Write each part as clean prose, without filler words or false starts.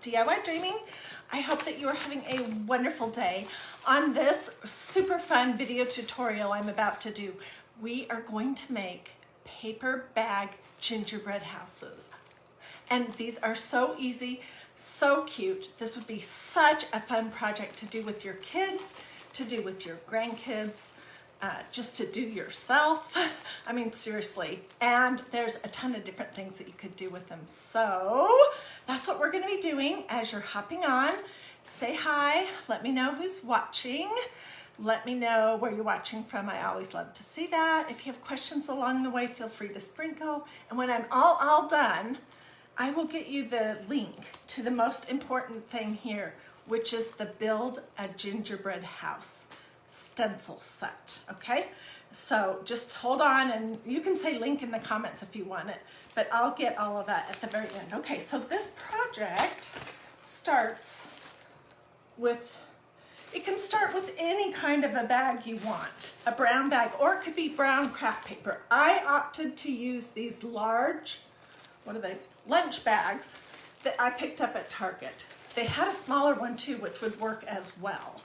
DIY Dreaming. I hope that you are having a wonderful day. On this super fun video tutorial I'm about to do, we are going to make paper bag gingerbread houses. And these are so easy, so cute. This would be such a fun project to do with your kids, to do with your grandkids, just to do yourself. I mean, seriously. And there's a ton of different things that you could do with them. So that's what we're going to be doing as you're hopping on. Say hi. Let me know who's watching. Let me know where you're watching from. I always love to see that. If you have questions along the way, feel free to sprinkle. And when I'm all done, I will get you the link to the most important thing here, which is the Build a Gingerbread House stencil set, okay? So just hold on, and you can say link in the comments if you want it, but I'll get all of that at the very end. Okay, so this project starts with, it can start with any kind of a bag you want, a brown bag, or it could be brown craft paper. I opted to use these large, what are they, lunch bags that I picked up at Target. They had a smaller one too, which would work as well.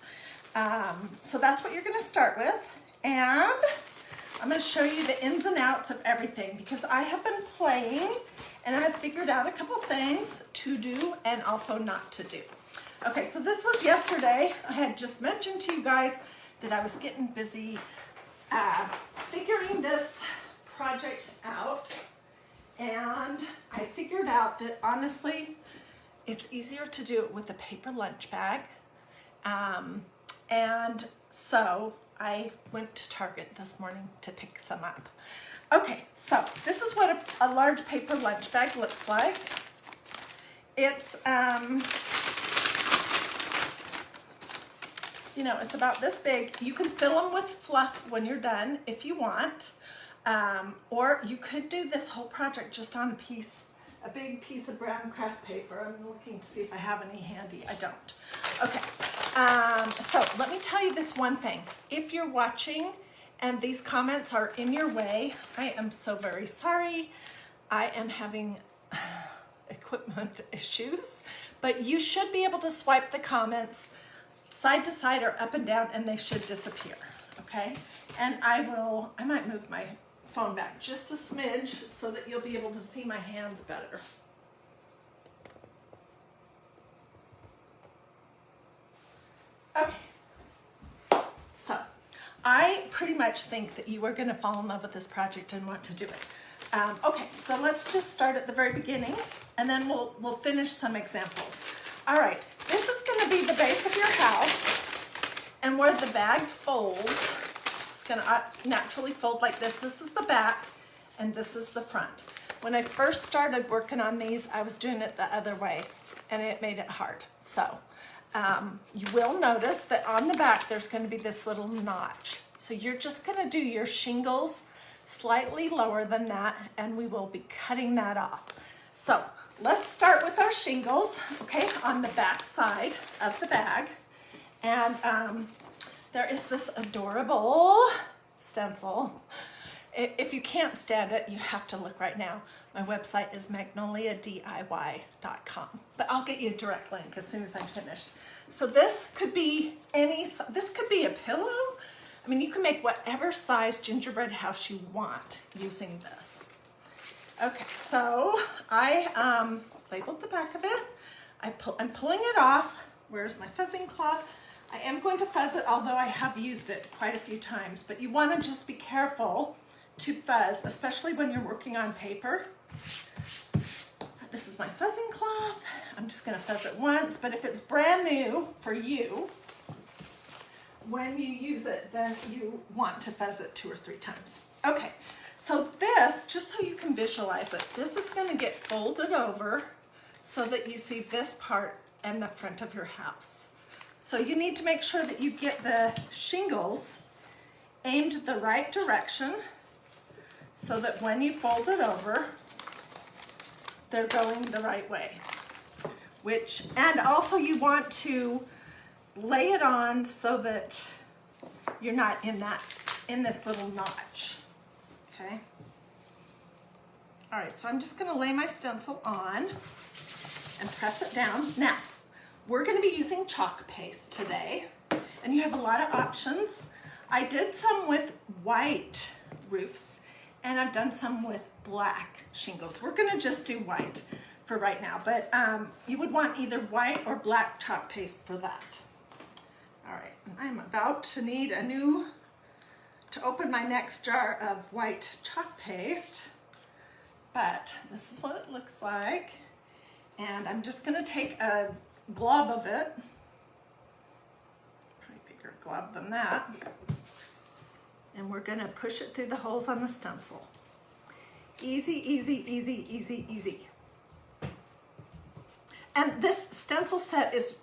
So that's what you're going to start with, and I'm going to show you the ins and outs of everything because I have been playing and I've figured out a couple things to do and also not to do. Okay, so this was yesterday. I had just mentioned to you guys that I was getting busy figuring this project out, and I figured out that honestly it's easier to do it with a paper lunch bag. And so I went to Target this morning to pick some up. Okay, so this is what a large paper lunch bag looks like. It's, you know, it's about this big. You can fill them with fluff when you're done if you want. Or you could do this whole project just on a big piece of brown craft paper. I'm looking to see if I have any handy. I don't. Okay. So let me tell you this one thing. If you're watching and these comments are in your way, I am so very sorry. I am having equipment issues, but you should be able to swipe the comments side to side or up and down, and they should disappear. Okay. And I might move my phone back just a smidge so that you'll be able to see my hands better. Okay, so I pretty much think that you are going to fall in love with this project and want to do it. Okay, so let's just start at the very beginning, and then we'll finish some examples. All right, this is going to be the base of your house, and where the bag folds, it's going to naturally fold like this. This is the back, and this is the front. When I first started working on these, I was doing it the other way, and it made it hard. So you will notice that on the back, there's going to be this little notch. So you're just going to do your shingles slightly lower than that, and we will be cutting that off. So let's start with our shingles, okay, on the back side of the bag. And there is this adorable stencil. If you can't stand it, you have to look right now. My website is magnoliadiy.com, but I'll get you a direct link as soon as I'm finished. So this could be this could be a pillow. I mean, you can make whatever size gingerbread house you want using this. Okay, so I labeled the back of it. I'm pulling it off. Where's my fuzzing cloth? I am going to fuzz it, although I have used it quite a few times, but you want to just be careful to fuzz, especially when you're working on paper. This is my fuzzing cloth. I'm just going to fuzz it once, but if it's brand new for you, when you use it, then you want to fuzz it 2 or 3 times. Okay, so this, just so you can visualize it, this is going to get folded over so that you see this part and the front of your house. So you need to make sure that you get the shingles aimed the right direction so that when you fold it over, they're going the right way. And also you want to lay it on so that you're not in this little notch, okay? All right, so I'm just gonna lay my stencil on. and press it down. Now, we're gonna be using chalk paste today, and you have a lot of options. I did some with white roofs, and I've done some with black shingles. We're gonna just do white for right now, but you would want either white or black chalk paste for that. All right, I'm about to need to open my next jar of white chalk paste, but this is what it looks like. And I'm just gonna take a glob of it, probably bigger glob than that, and we're gonna push it through the holes on the stencil. Easy, easy, easy, easy, easy. And this stencil set is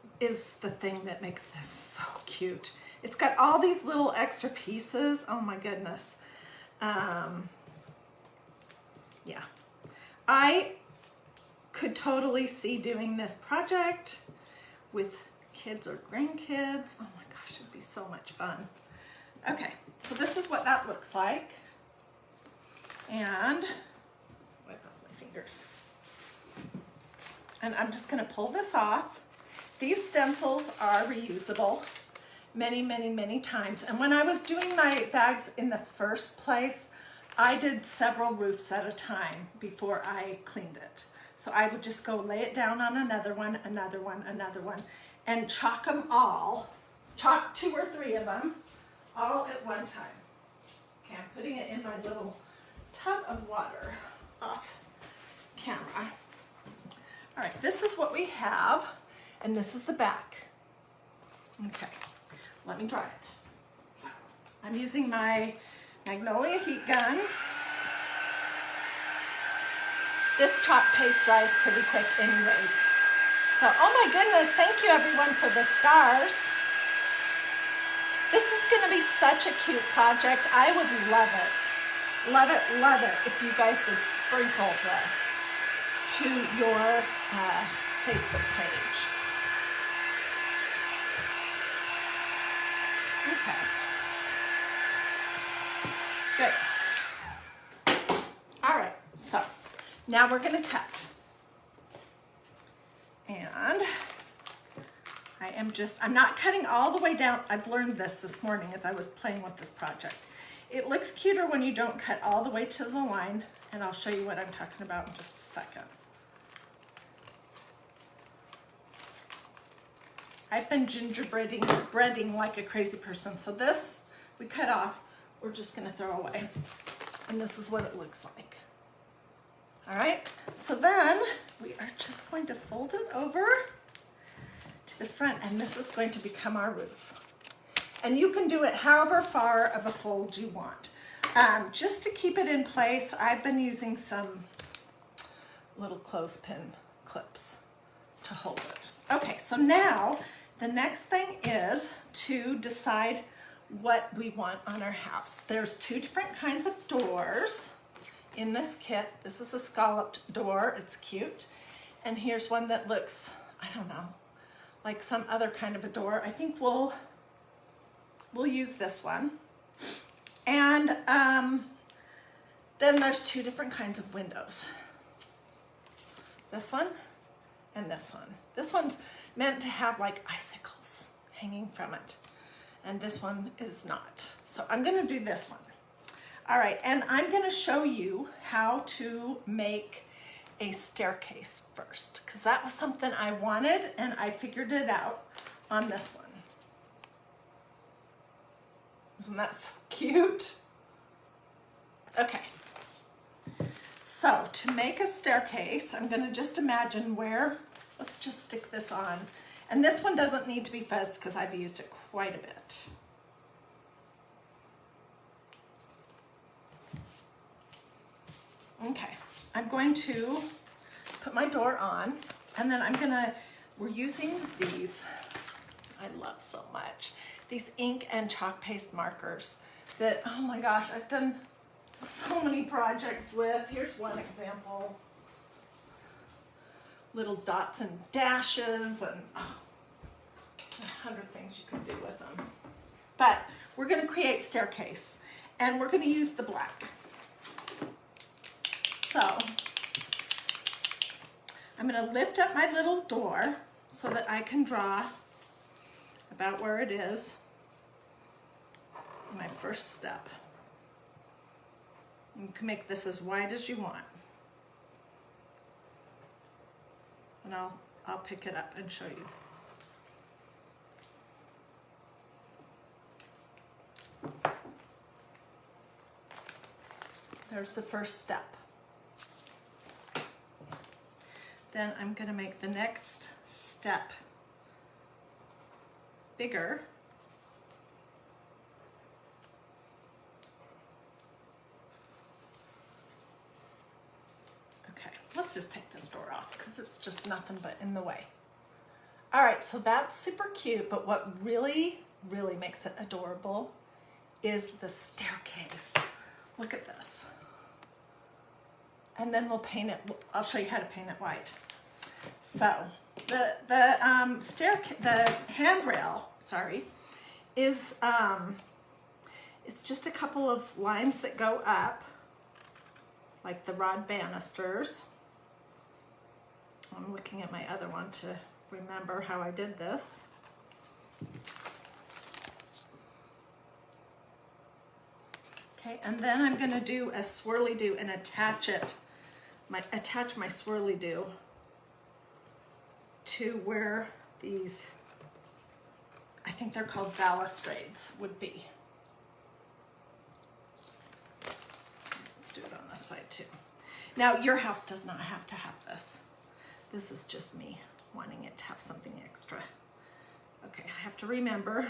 the thing that makes this so cute. It's got all these little extra pieces. Oh my goodness. Yeah. I could totally see doing this project with kids or grandkids. Oh my gosh, it'd be so much fun. Okay, so this is what that looks like. And wipe off my fingers. And I'm just gonna pull this off. These stencils are reusable many, many, many times. And when I was doing my bags in the first place, I did several roofs at a time before I cleaned it. So I would just go lay it down on another one, another one, another one, and chalk them all, chalk 2 or 3 of them, all at one time. Okay, I'm putting it in my little tub of water off camera. All right, this is what we have, and this is the back. Okay, let me dry it. I'm using my Magnolia heat gun. This chalk paste dries pretty quick anyways. So, oh my goodness, thank you everyone for the stars. This is gonna be such a cute project. I would love it. Love it, love it if you guys would sprinkle this to your Facebook page. Okay. Good. All right, so now we're gonna cut. And I'm not cutting all the way down. I've learned this morning as I was playing with this project. It looks cuter when you don't cut all the way to the line, and I'll show you what I'm talking about in just a second. I've been gingerbreading like a crazy person. So this, we cut off, we're just gonna throw away. And this is what it looks like. All right, so then we are just going to fold it over to the front, and this is going to become our roof. And you can do it however far of a fold you want. Just to keep it in place, I've been using some little clothespin clips to hold it. Okay, so now the next thing is to decide what we want on our house. There's 2 different kinds of doors in this kit. This is a scalloped door, it's cute. And here's one that looks, I don't know, like some other kind of a door. I think we'll use this one. And then there's 2 different kinds of windows. This one and this one. This one's meant to have like icicles hanging from it. And this one is not. So I'm gonna do this one. All right, and I'm gonna show you how to make a staircase first, because that was something I wanted and I figured it out on this one. Isn't that so cute? Okay, so to make a staircase, I'm gonna just imagine let's just stick this on. And this one doesn't need to be fuzzed because I've used it quite a bit. Okay, I'm going to put my door on, and then we're using these, I love so much, these ink and chalk paste markers that, oh my gosh, I've done so many projects with. Here's one example. Little dots and dashes and 100 things you can do with them. But we're gonna create staircase, and we're gonna use the black. So I'm gonna lift up my little door so that I can draw about where it is. My first step. You can make this as wide as you want. And I'll pick it up and show you. There's the first step. Then I'm going to make the next step bigger. Okay, let's just take this door off because it's just nothing but in the way. All right, so that's super cute, but what really, really makes it adorable is the staircase. Look at this. And then we'll paint it. I'll show you how to paint it white. So the handrail, sorry, is it's just a couple of lines that go up, like the rod banisters. I'm looking at my other one to remember how I did this. Okay, and then I'm gonna do a swirly-do and attach my swirly-do to where these, I think they're called balustrades, would be. Let's do it on this side too. Now, your house does not have to have this. This is just me wanting it to have something extra. Okay, I have to remember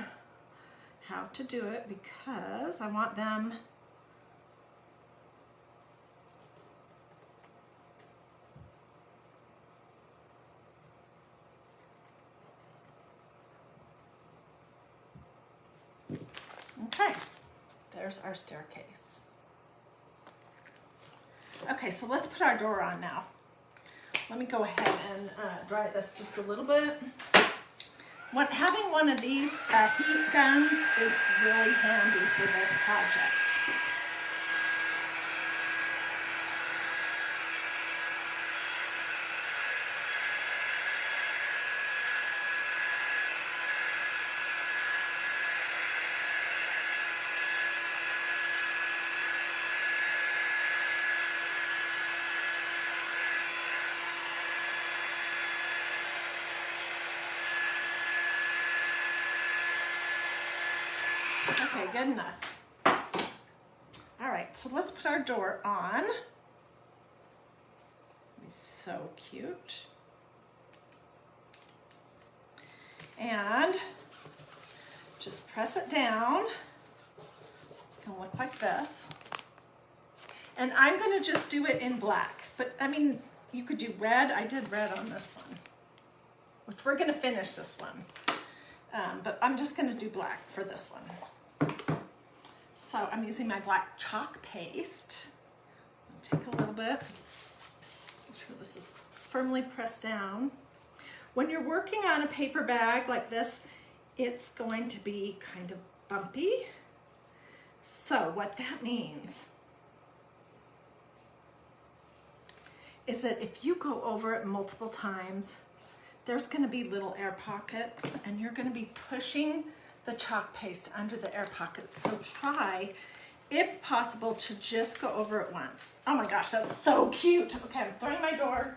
how to do it because I want them okay, there's our staircase. Okay, so let's put our door on now. Let me go ahead and dry this just a little bit. Having one of these heat guns is really handy for this project. Okay, good enough. All right, so let's put our door on. It's so cute. And just press it down. It's gonna look like this. And I'm gonna just do it in black, but I mean, you could do red. I did red on this one, which we're gonna finish this one. But I'm just gonna do black for this one. So I'm using my black chalk paste. I'll take a little bit, make sure this is firmly pressed down. When you're working on a paper bag like this, it's going to be kind of bumpy. So what that means is that if you go over it multiple times, there's going to be little air pockets and you're going to be pushing the chalk paste under the air pockets. So try, if possible, to just go over it once. Oh my gosh, that's so cute. Okay, I'm throwing my door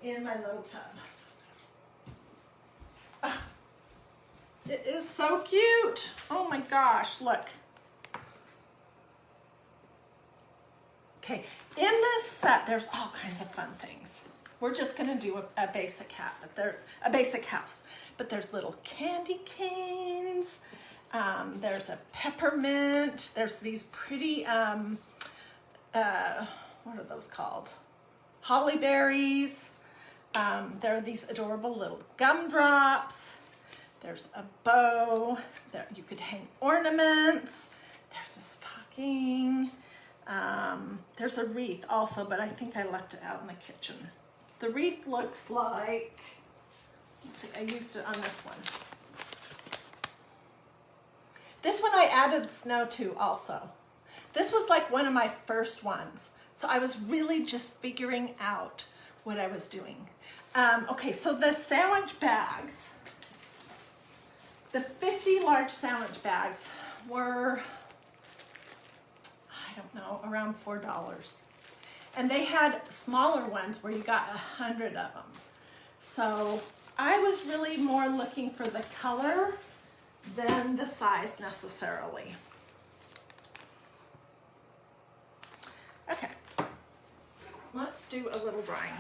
in my little tub. It is so cute. Oh my gosh, look. Okay, in this set, there's all kinds of fun things. We're just gonna do a basic hat, but they're a basic house. But there's little candy canes. There's a peppermint. There's these pretty, what are those called? Holly berries. There are these adorable little gumdrops. There's a bow. There you could hang ornaments. There's a stocking. There's a wreath also, but I think I left it out in the kitchen. The wreath looks like, let's see, I used it on this one. This one I added snow to also. This was like one of my first ones. So I was really just figuring out what I was doing. Okay, so the sandwich bags, the 50 large sandwich bags were, I don't know, around $4. And they had smaller ones where you got 100 of them. So I was really more looking for the color than the size necessarily. Okay, let's do a little drawing.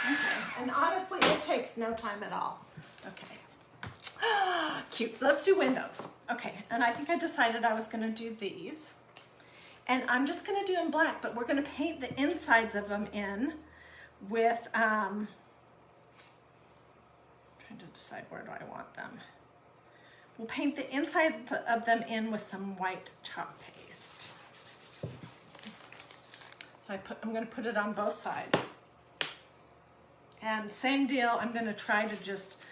Okay, and honestly, it takes no time at all. Okay. Cute. Let's do windows. Okay, and I think I decided I was going to do these. And I'm just going to do in black, but we're going to paint the insides of them in with, trying to decide where do I want them. We'll paint the inside of them in with some white chalk paste. So I'm going to put it on both sides. And same deal, I'm going to try to just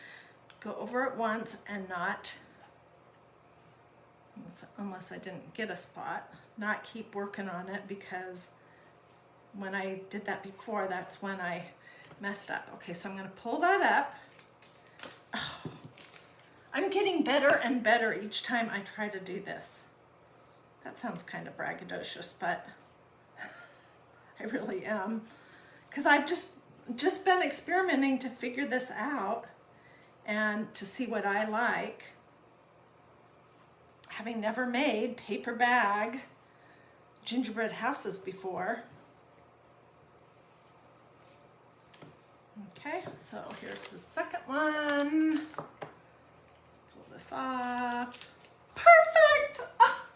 go over it once and not, unless I didn't get a spot, not keep working on it, because when I did that before, that's when I messed up. Okay, so I'm going to pull that up. Oh, I'm getting better and better each time I try to do this. That sounds kind of braggadocious, but I really am, because I've just been experimenting to figure this out and to see what I like, having never made paper bag gingerbread houses before. Okay, so here's the second one. Let's pull this off. Perfect! Oh,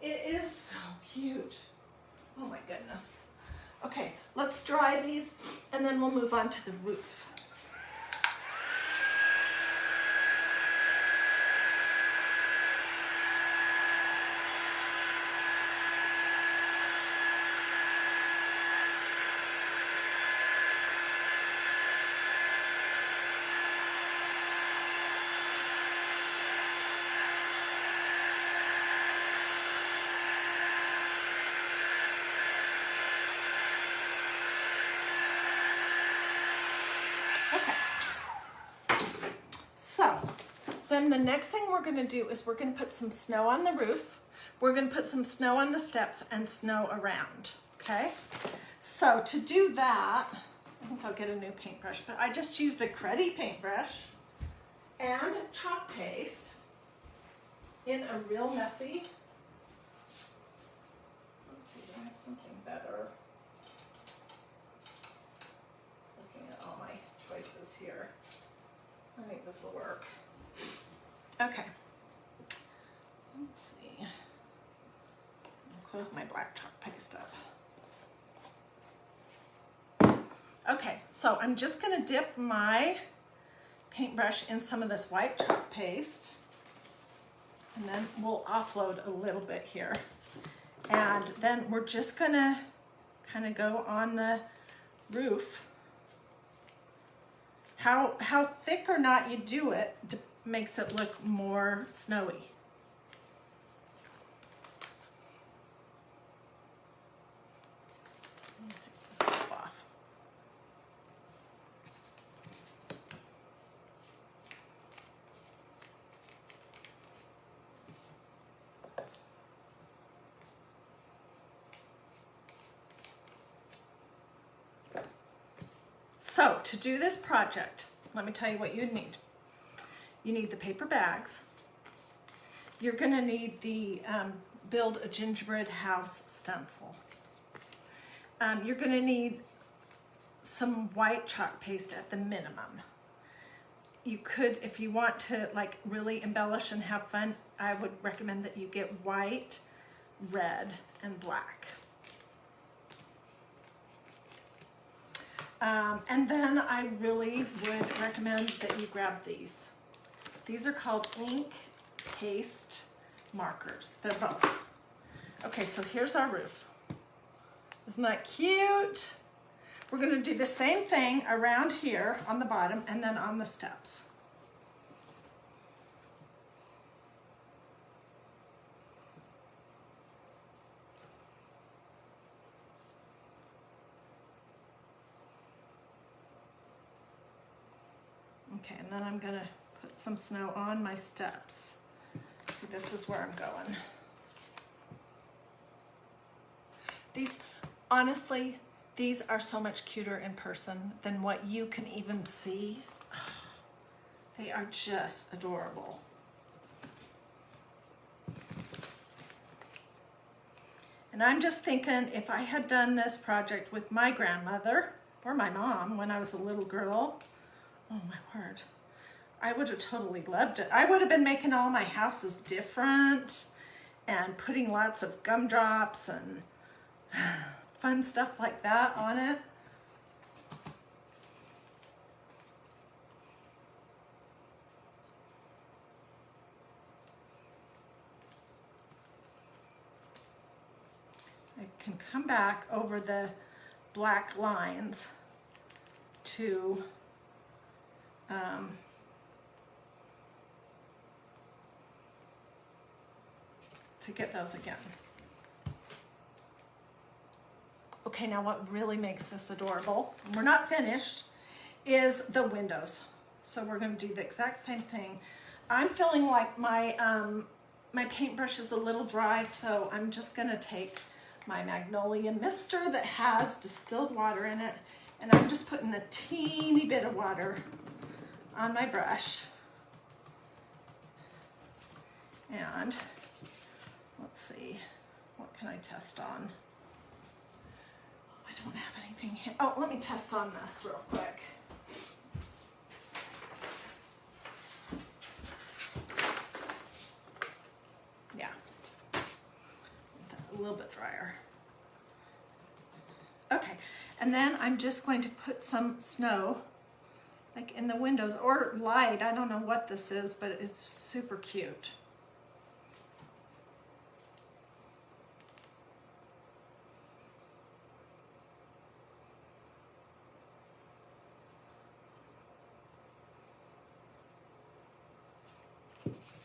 it is so cute. Oh my goodness. Okay, let's dry these and then we'll move on to the roof. Then the next thing we're going to do is we're going to put some snow on the roof. We're going to put some snow on the steps and snow around, okay? So to do that, I think I'll get a new paintbrush, but I just used a Cruddy paintbrush and chalk paste in a real messy, let's see, do I have something better? Just looking at all my choices here. I think this will work. Okay, let's see. I'll close my black chalk paste up. Okay, so I'm just gonna dip my paintbrush in some of this white chalk paste, and then we'll offload a little bit here. And then we're just gonna kind of go on the roof. How thick or not you do it makes it look more snowy. Take this off. So to do this project, let me tell you what you'd need. You need the paper bags. You're gonna need the Build a Gingerbread House stencil. You're gonna need some white chalk paste at the minimum. You could, if you want to like really embellish and have fun, I would recommend that you get white, red, and black. And then I really would recommend that you grab these. These are called ink paste markers. They're both. Okay, so here's our roof. Isn't that cute? We're gonna do the same thing around here on the bottom and then on the steps. Okay, and then I'm gonna put some snow on my steps. So this is where I'm going. These, honestly, these are so much cuter in person than what you can even see. They are just adorable. And I'm just thinking, if I had done this project with my grandmother or my mom when I was a little girl, oh my word, I would have totally loved it. I would have been making all my houses different and putting lots of gumdrops and fun stuff like that on it. I can come back over the black lines to get those again. Okay, now what really makes this adorable, and we're not finished, is the windows. So we're going to do the exact same thing. I'm feeling like my my paintbrush is a little dry, so I'm just going to take my Magnolia mister that has distilled water in it, and I'm just putting a teeny bit of water on my brush. And let's see, what can I test on? I don't have anything here. Oh, let me test on this real quick. Yeah, a little bit drier. Okay, and then I'm just going to put some snow like in the windows or light. I don't know what this is, but it's super cute.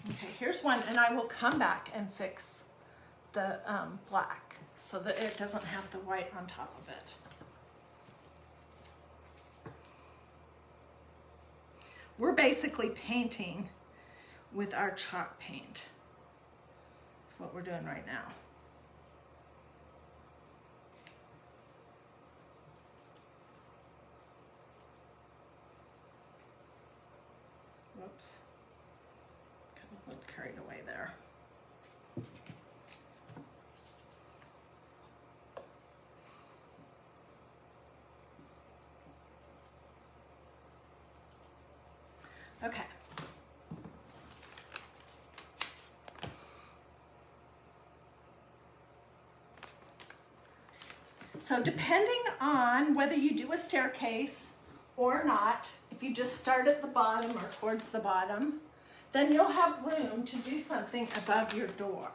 Okay, here's one, and I will come back and fix the black so that it doesn't have the white on top of it. We're basically painting with our chalk paint. That's what we're doing right now. Whoops. Got a little carried away there. Okay. So depending on whether you do a staircase or not, if you just start at the bottom or towards the bottom, then you'll have room to do something above your door.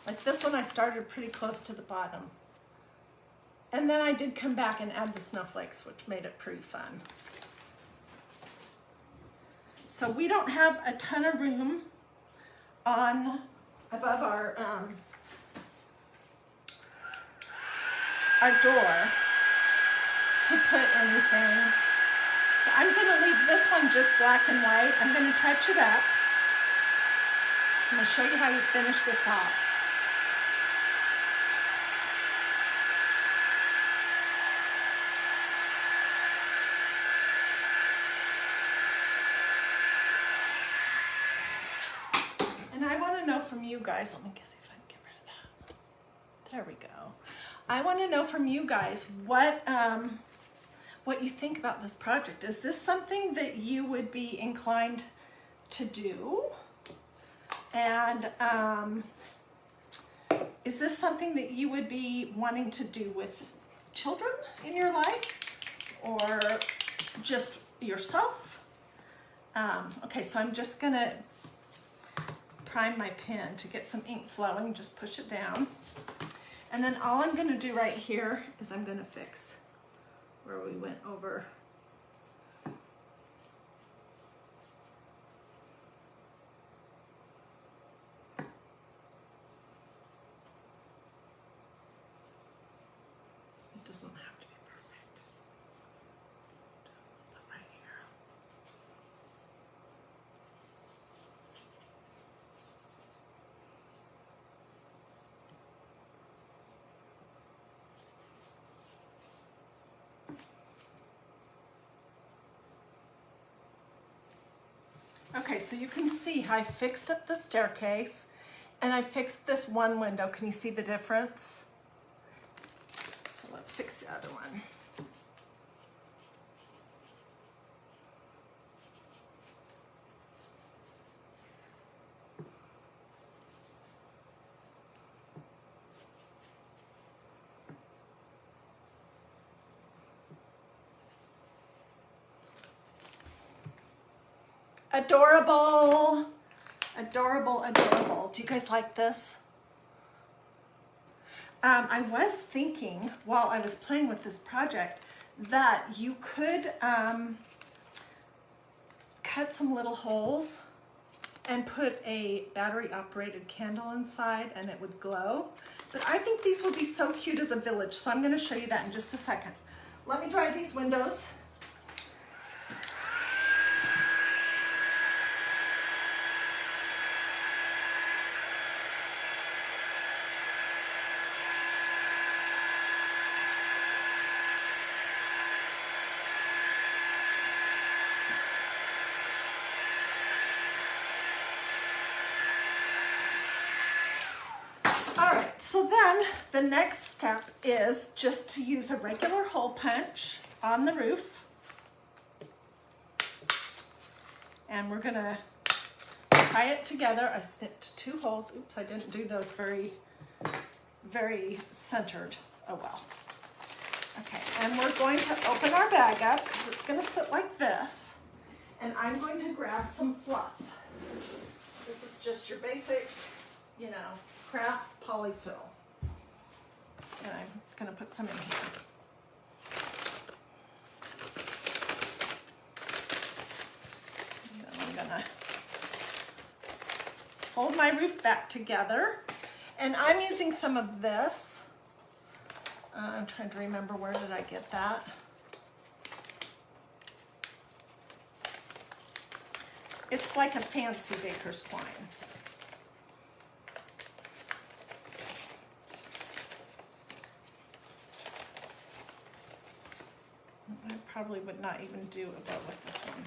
Like this one, I started pretty close to the bottom. And then I did come back and add the snowflakes, which made it pretty fun. So we don't have a ton of room on above our door to put anything. So I'm gonna leave this one just black and white. I'm gonna touch it up. I'm gonna show you how you finish this off. And I wanna know from you guys, let me see if I can get rid of that. There we go. I want to know from you guys what you think about this project. Is this something that you would be inclined to do? And is this something that you would be wanting to do with children in your life or just yourself? Okay, so I'm just gonna prime my pen to get some ink flowing. Just push it down. And then all I'm gonna do right here is I'm gonna fix where we went over. It doesn't have to be perfect. Let's do a little bit right here. Okay, so you can see how I fixed up the staircase and I fixed this one window. Can you see the difference? So let's fix the other one. Adorable, adorable, adorable. Do you guys like this? I was thinking while I was playing with this project that you could cut some little holes and put a battery operated candle inside and it would glow. But I think these would be so cute as a village, so I'm going to show you that in just a second. Let me dry these windows. So then the next step is just to use a regular hole punch on the roof. And we're gonna tie it together. I snipped 2 holes. Oops, I didn't do those very centered. Oh well. Okay, and we're going to open our bag up because it's gonna sit like this. And I'm going to grab some fluff. This is just your basic, you know, craft polyfill. And I'm going to put some in here. And then I'm going to hold my roof back together. And I'm using some of this. I'm trying to remember, where did I get that? It's like a fancy baker's twine. I probably would not even do a bow with this one.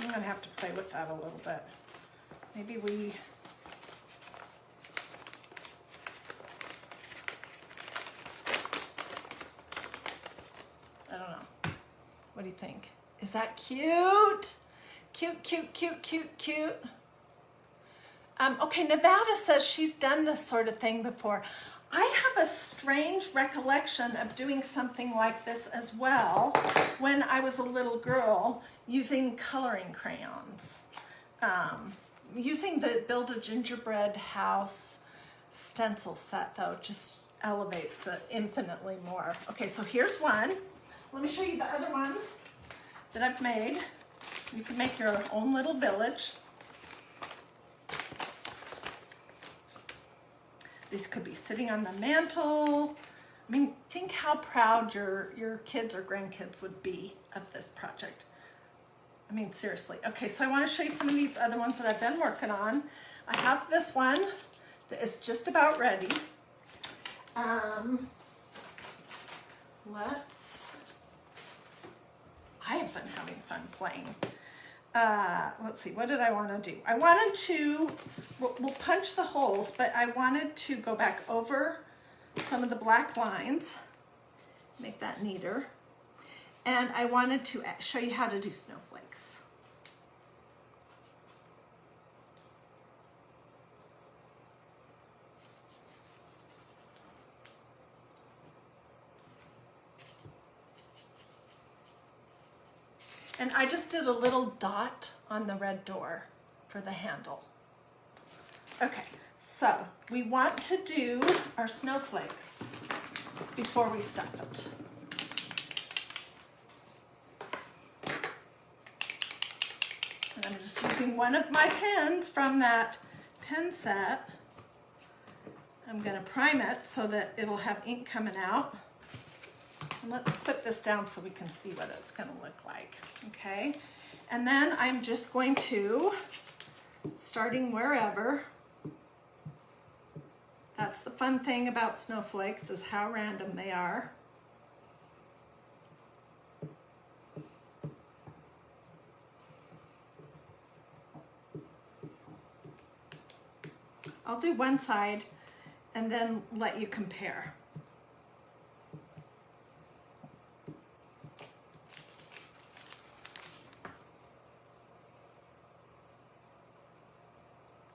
I'm going to have to play with that a little bit. Maybe we... I don't know. What do you think? Is that cute? Cute, cute, cute, cute, cute. Okay, Nevada says she's done this sort of thing before. I have a strange recollection of doing something like this as well when I was a little girl using coloring crayons. Using the Build a Gingerbread House stencil set, though, just elevates it infinitely more. Okay, so here's one. Let me show you the other ones that I've made. You can make your own little village. These could be sitting on the mantle. I mean, think how proud your kids or grandkids would be of this project. I mean, seriously. Okay, so I want to show you some of these other ones that I've been working on. I have this one that is just about ready. I have been having fun playing. Let's see, what did I want to do? I wanted to, we'll punch the holes, but I wanted to go back over some of the black lines, make that neater. And I wanted to show you how to do snowflakes. And I just did a little dot on the red door for the handle. Okay, so we want to do our snowflakes before we stuff it. And I'm just using one of my pens from that pen set. I'm going to prime it so that it'll have ink coming out. And let's clip this down so we can see what it's going to look like. Okay, and then I'm just going to, starting wherever. That's the fun thing about snowflakes, is how random they are. I'll do one side and then let you compare.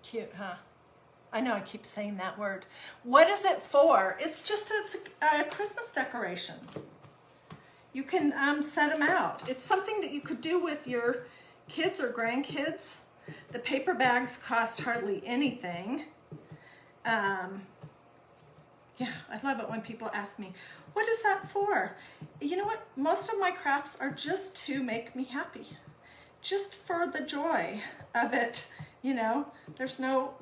Cute, huh? I know I keep saying that word. What is it for? It's a Christmas decoration. You can set them out. It's something that you could do with your kids or grandkids. The paper bags cost hardly anything. Yeah, I love it when people ask me, what is that for? You know what? Most of my crafts are just to make me happy. Just for the joy of it, you know? There's no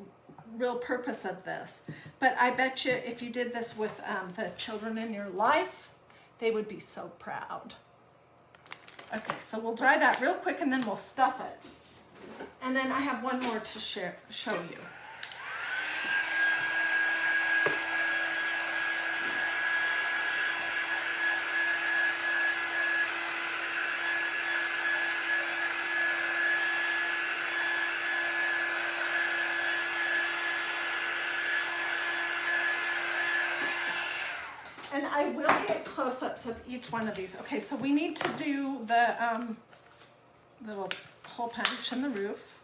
real purpose of this. But I bet you if you did this with the children in your life, they would be so proud. Okay, so we'll dry that real quick and then we'll stuff it. And then I have one more to show you. And I will get close-ups of each one of these. Okay, so we need to do the little hole punch in the roof.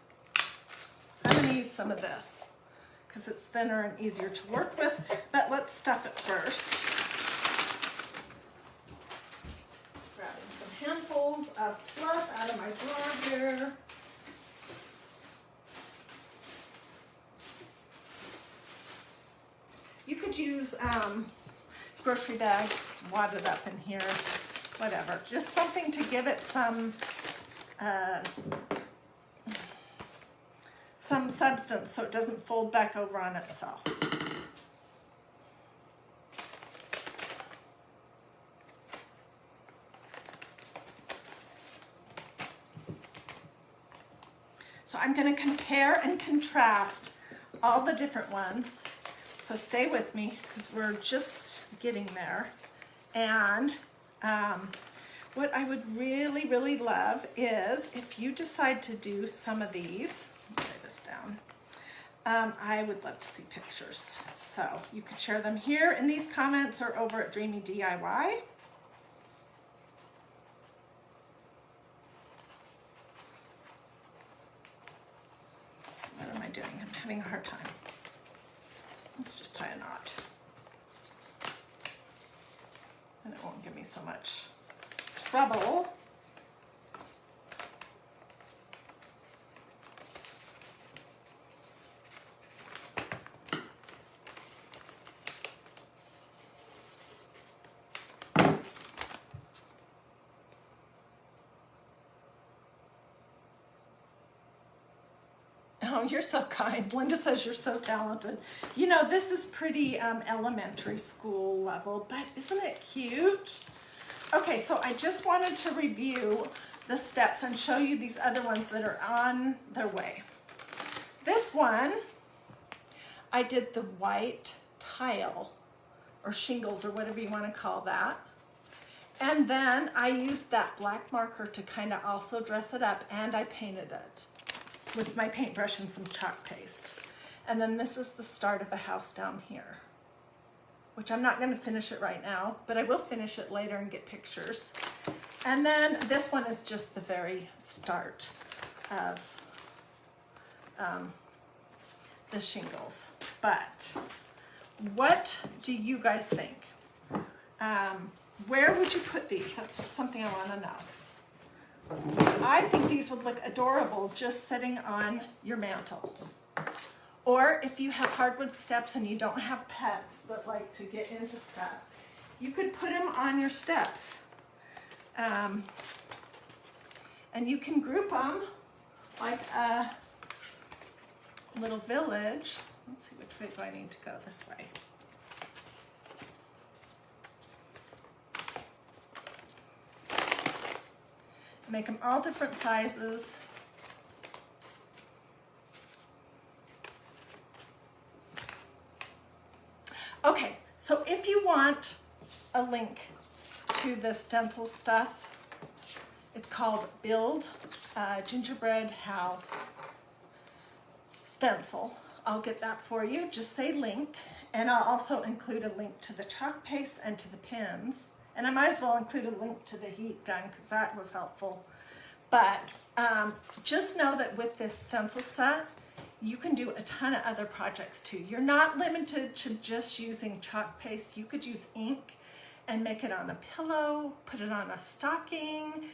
I'm going to use some of this because it's thinner and easier to work with, but let's stuff it first. Grabbing some handfuls of fluff out of my drawer here. You could use grocery bags wadded up in here, whatever. Just something to give it some substance so it doesn't fold back over on itself. So I'm going to compare and contrast all the different ones. So stay with me because we're just getting there. And what I would really, really love is if you decide to do some of these, let me lay this down, I would love to see pictures. So you could share them here in these comments or over at Dreamy DIY. What am I doing? I'm having a hard time. Let's just tie a knot. And it won't give me so much trouble. Oh, you're so kind. Linda says you're so talented. You know, this is pretty elementary school level, but isn't it cute? Okay, so I just wanted to review the steps and show you these other ones that are on their way. This one, I did the white tile or shingles or whatever you want to call that. And then I used that black marker to kind of also dress it up, and I painted it with my paintbrush and some chalk paste. And then this is the start of a house down here, which I'm not gonna finish it right now, but I will finish it later and get pictures. And then this one is just the very start of the shingles. But what do you guys think? Where would you put these? That's something I wanna know. I think these would look adorable just sitting on your mantle. Or if you have hardwood steps and you don't have pets that like to get into stuff, you could put them on your steps. And you can group them like a little village. Let's see, which way do I need to go? This way. Make them all different sizes. Okay, so if you want a link to the stencil stuff, it's called Build Gingerbread House Stencil. I'll get that for you. Just say link, and I'll also include a link to the chalk paste and to the pins. And I might as well include a link to the heat gun because that was helpful. But just know that with this stencil set, you can do a ton of other projects too. You're not limited to just using chalk paste. You could use ink and make it on a pillow, put it on a stocking,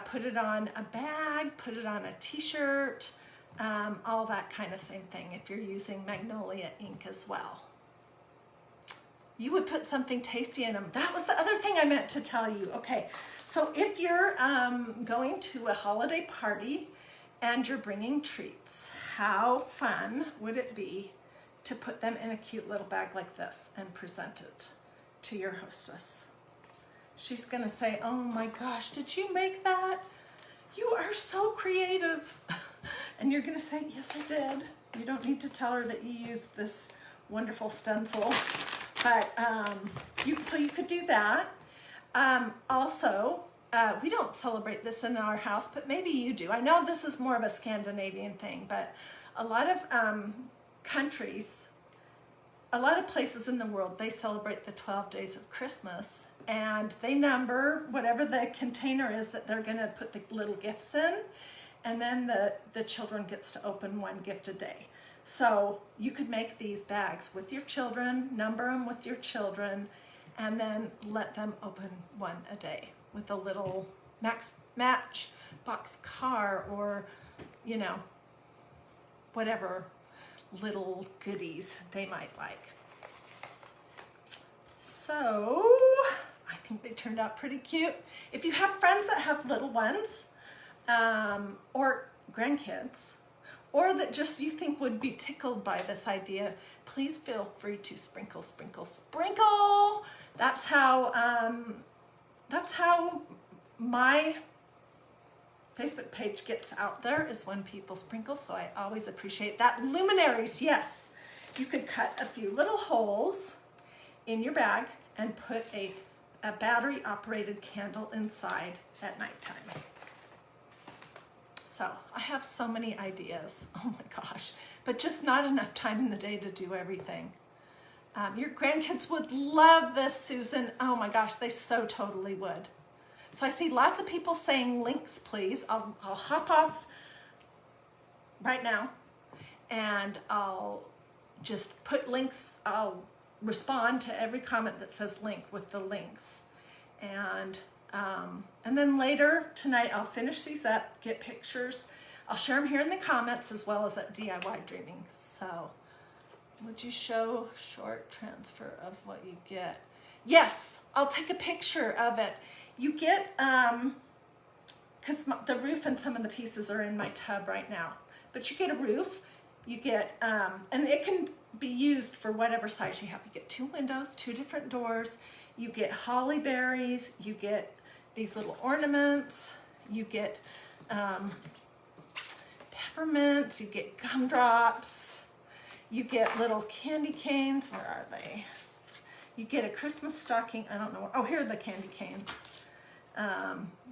put it on a bag, put it on a t-shirt, all that kind of same thing if you're using Magnolia ink as well. You would put something tasty in them. That was the other thing I meant to tell you. Okay, so if you're going to a holiday party and you're bringing treats, how fun would it be to put them in a cute little bag like this and present it to your hostess? She's gonna say, oh my gosh, did you make that? You are so creative. And you're gonna say, yes, I did. You don't need to tell her that you used this wonderful stencil. But so you could do that. Also, we don't celebrate this in our house, but maybe you do. I know this is more of a Scandinavian thing, but a lot of countries, a lot of places in the world, they celebrate the 12 days of Christmas, and they number whatever the container is that they're gonna put the little gifts in, and then the children gets to open one gift a day. So you could make these bags with your children, number them with your children, and then let them open one a day with a little Matchbox car, or, you know, whatever little goodies they might like. So I think they turned out pretty cute. If you have friends that have little ones, or grandkids, or that just you think would be tickled by this idea, please feel free to sprinkle, sprinkle, sprinkle. That's how my Facebook page gets out there, is when people sprinkle, so I always appreciate that. Luminaries, yes. You could cut a few little holes in your bag and put a battery-operated candle inside at nighttime. So I have so many ideas, oh my gosh, but just not enough time in the day to do everything. Your grandkids would love this, Susan. Oh my gosh, they so totally would. So I see lots of people saying links, please. I'll hop off right now, and I'll just put links. I'll respond to every comment that says link with the links. And then later tonight, I'll finish these up, get pictures. I'll share them here in the comments as well as at DiyDreaming. So would you show short transfer of what you get? Yes, I'll take a picture of it. You get, because the roof and some of the pieces are in my tub right now, but you get a roof, you get, and it can be used for whatever size you have. You get 2 windows, 2 different doors, you get holly berries, you get these little ornaments, you get peppermints, you get gumdrops, you get little candy canes. Where are they? You get a Christmas stocking. I don't know. Oh, here are the candy canes.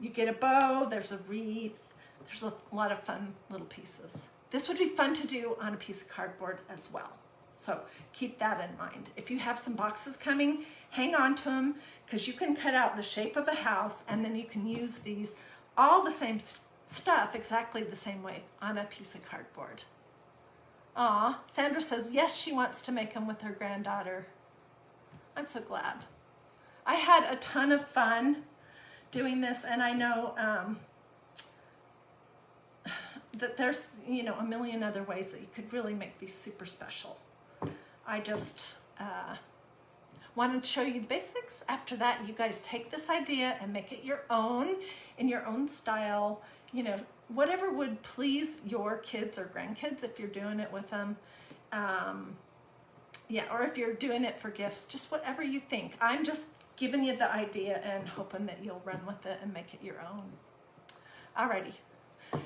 You get a bow, there's a wreath, there's a lot of fun little pieces. This would be fun to do on a piece of cardboard as well. So keep that in mind. If you have some boxes coming, hang on to them, because you can cut out the shape of a house, and then you can use these, all the same stuff, exactly the same way on a piece of cardboard. Aw, Sandra says, yes, she wants to make them with her granddaughter. I'm so glad. I had a ton of fun doing this, and I know that there's, you know, a million other ways that you could really make these super special. I just wanted to show you the basics. After that, you guys take this idea and make it your own, in your own style, you know, whatever would please your kids or grandkids if you're doing it with them. Yeah, or if you're doing it for gifts, just whatever you think. I'm just giving you the idea and hoping that you'll run with it and make it your own. Alrighty.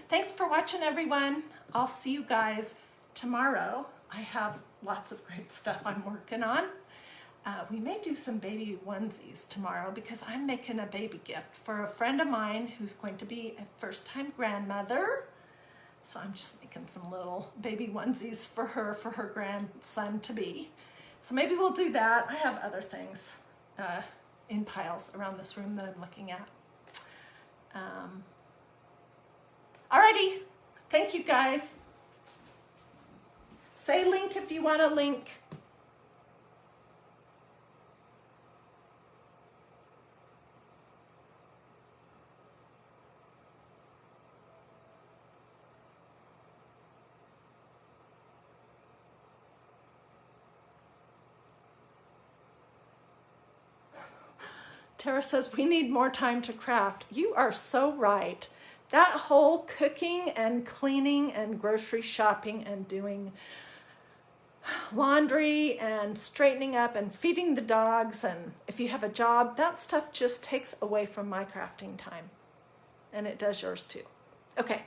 Thanks for watching, everyone. I'll see you guys tomorrow. I have lots of great stuff I'm working on. We may do some baby onesies tomorrow because I'm making a baby gift for a friend of mine who's going to be a first-time grandmother. So I'm just making some little baby onesies for her grandson to be. So maybe we'll do that. I have other things in piles around this room that I'm looking at. Alrighty, thank you guys. Say link if you want a link. Tara says, we need more time to craft. You are so right. That whole cooking and cleaning and grocery shopping and doing laundry and straightening up and feeding the dogs, and if you have a job, that stuff just takes away from my crafting time. And it does yours too. Okay.